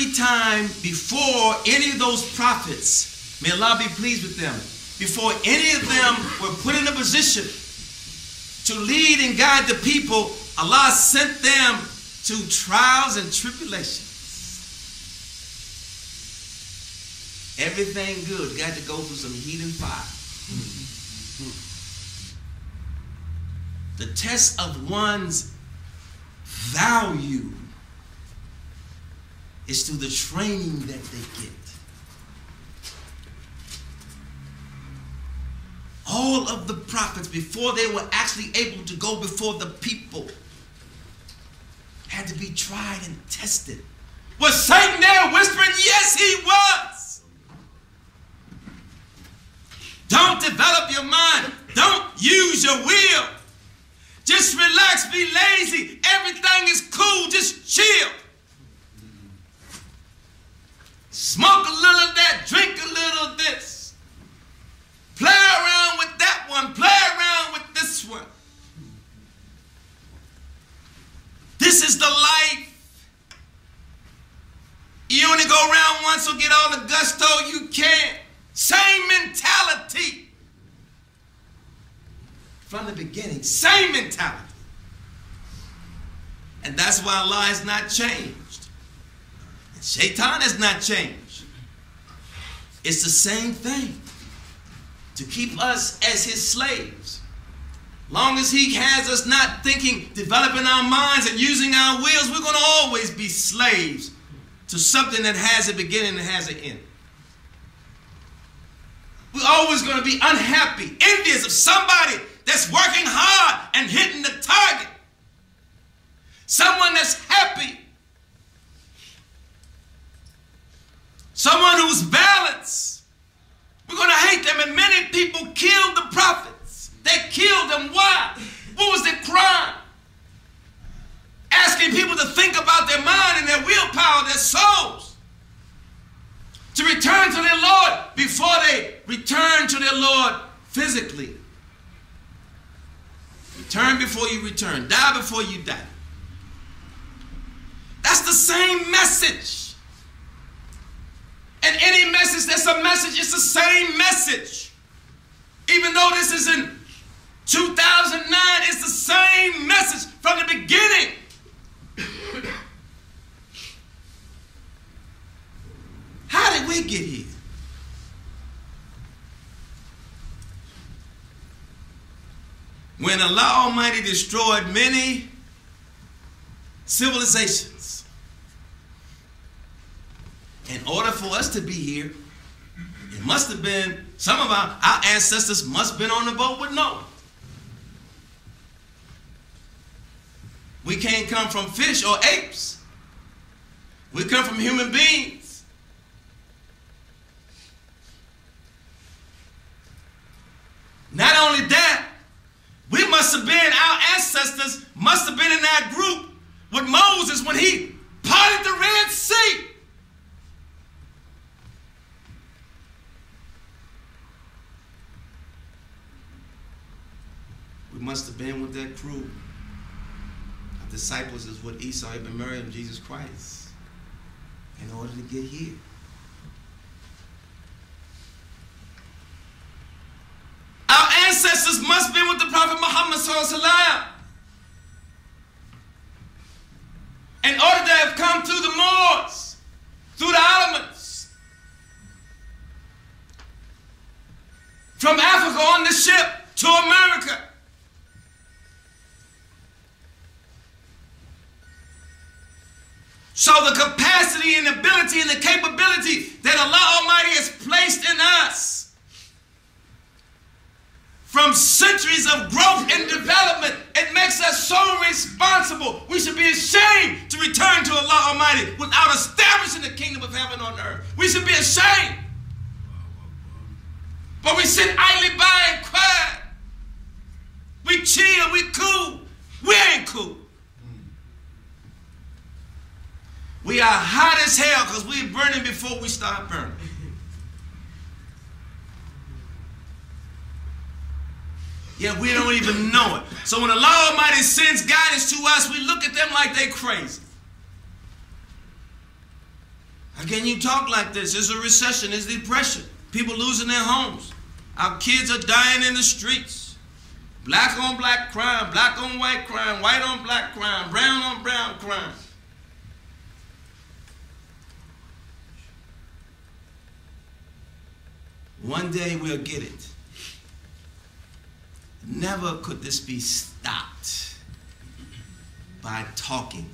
every time before any of those prophets, may Allah be pleased with them, before any of them were put in a position to lead and guide the people, Allah sent them to trials and tribulations. Everything good got to go through some heat and fire. The test of one's value is through the training that they get. All of the prophets, before they were actually able to go before the people, had to be tried and tested. Was Satan there whispering? Yes, he was. Don't develop your mind. Don't use your will. Just relax, be lazy. Everything is cool. Just chill. Smoke a little of that, drink a little of this. Play around with that one, play around with this one. This is the life. You only go around once, so get all the gusto you can. Same mentality. From the beginning, same mentality. And that's why Allah has not changed. And Shaitan has not changed. It's the same thing. To keep us as his slaves. Long as he has us not thinking, developing our minds and using our wills, we're going to always be slaves to something that has a beginning and has an end. We're always going to be unhappy, envious of somebody that's working hard and hitting the target. Someone that's happy. Someone who's balanced. We're going to hate them, and many people killed the prophets. They killed them. Why? What was the crime? Asking people to think about their mind and their willpower, their souls, to return to their Lord before they return to their Lord physically. Return before you return. Die before you die. That's the same message. And any message that's a message, it's the same message. Even though this is in 2009, it's the same message from the beginning. How did we get here? When Allah Almighty destroyed many civilizations, in order for us to be here, it must have been, some of our ancestors must have been on the boat with Noah. We can't come from fish or apes. We come from human beings. Not only that, we must have been, our ancestors must have been in that group with Moses when he parted the Red Sea. We must have been with that crew of disciples is what Isa ibn Maryam, Jesus Christ, in order to get here. Our ancestors must have been with the Prophet Muhammad ﷺ in order to have come through the Moors, through the elements, from Africa on the ship to America. So the capacity and ability and the capability that Allah Almighty has placed in us from centuries of growth and development, it makes us so responsible. We should be ashamed to return to Allah Almighty without establishing the kingdom of heaven on earth. We should be ashamed. But we sit idly by and quiet. We chill, we cool. We ain't cool. We are hot as hell because we're burning before we start burning. Yeah, we don't even know it. So when Allah Almighty sends guidance to us, we look at them like they crazy. How can you talk like this? There's a recession, there's depression. People losing their homes. Our kids are dying in the streets. Black on black crime, black on white crime, white on black crime, brown on brown crime. One day we'll get it. Never could this be stopped by talking.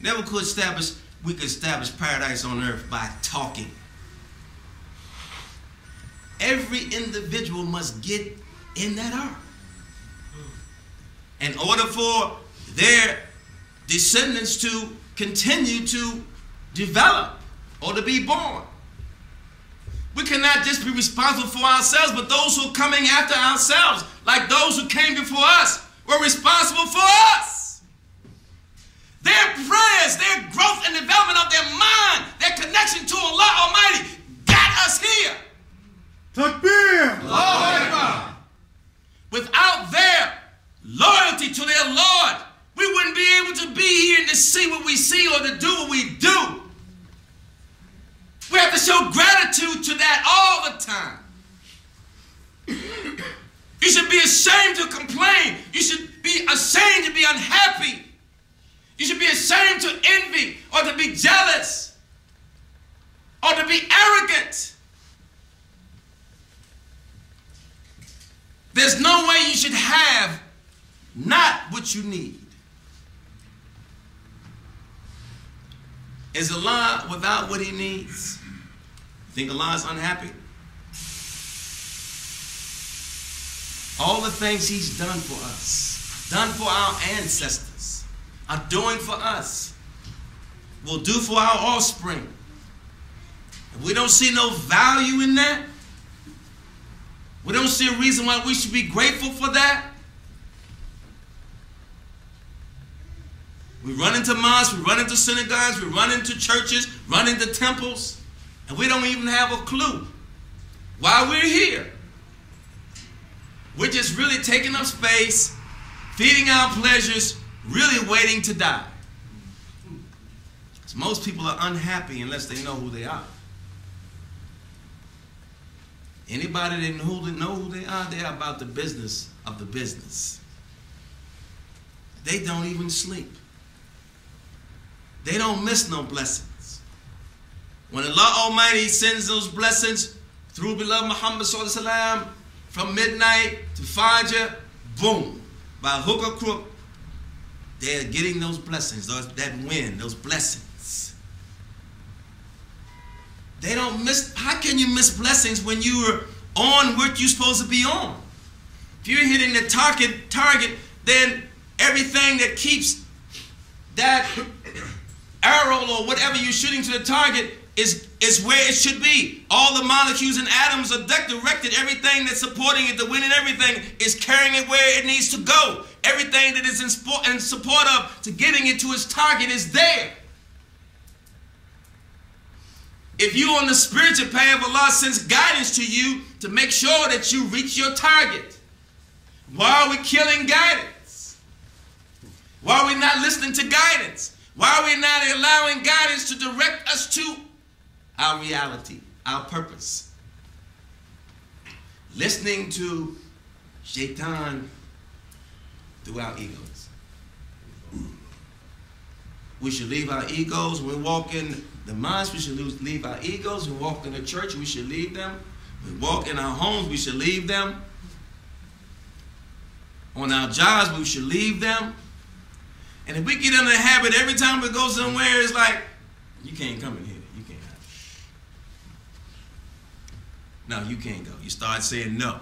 Never could we could establish paradise on earth by talking. Every individual must get in that ark. In order for their descendants to continue to develop or to be born. We cannot just be responsible for ourselves, but those who are coming after ourselves, like those who came before us, were responsible for us. Their prayers, their growth and development of their mind, their connection to Allah Almighty got us here. Takbir! Without their loyalty to their Lord, we wouldn't be able to be here and to see what we see or to do what we do. We have to show gratitude to that all the time. You should be ashamed to complain. You should be ashamed to be unhappy. You should be ashamed to envy or to be jealous or to be arrogant. There's no way you should have not what you need. Is Allah without what he needs? You think Allah is unhappy? All the things he's done for us, done for our ancestors, are doing for us, will do for our offspring. If we don't see no value in that, we don't see a reason why we should be grateful for that. We run into mosques, we run into synagogues, we run into churches, run into temples, and we don't even have a clue why we're here. We're just really taking up space, feeding our pleasures, really waiting to die. So most people are unhappy unless they know who they are. Anybody that know who they are, they're about the business of the business. They don't even sleep. They don't miss no blessings. When Allah Almighty sends those blessings through beloved Muhammad sallallahu alaihi wasallam from midnight to Fajr, boom, by hook or crook, they're getting those blessings, that wind, those blessings. They don't miss. How can you miss blessings when you are on what you're supposed to be on? If you're hitting the target, then everything that keeps that arrow or whatever you're shooting to the target is where it should be. All the molecules and atoms are directed. Everything that's supporting it, the wind and everything, is carrying it where it needs to go. Everything that is in support of to getting it to its target is there. If you on the spiritual path, Allah sends guidance to you to make sure that you reach your target. Why are we killing guidance? Why are we not listening to guidance? Why are we not allowing guidance to direct us to our reality, our purpose? Listening to Shaitan through our egos. We should leave our egos when we walk in the mosque. We should leave our egos. We walk in the church. We should leave them. We walk in our homes. We should leave them. On our jobs, we should leave them. And if we get in the habit, every time we go somewhere, it's like, you can't come in here. You can't have it. No, you can't go. You start saying no.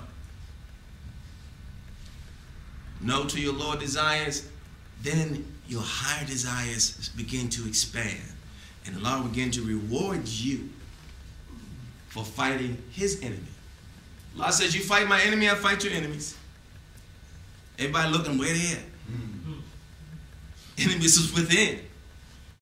No to your lower desires, then your higher desires begin to expand. And Allah will begin to reward you for fighting his enemy. Allah says, you fight my enemy, I fight your enemies. Everybody looking where they at. Enemies is within.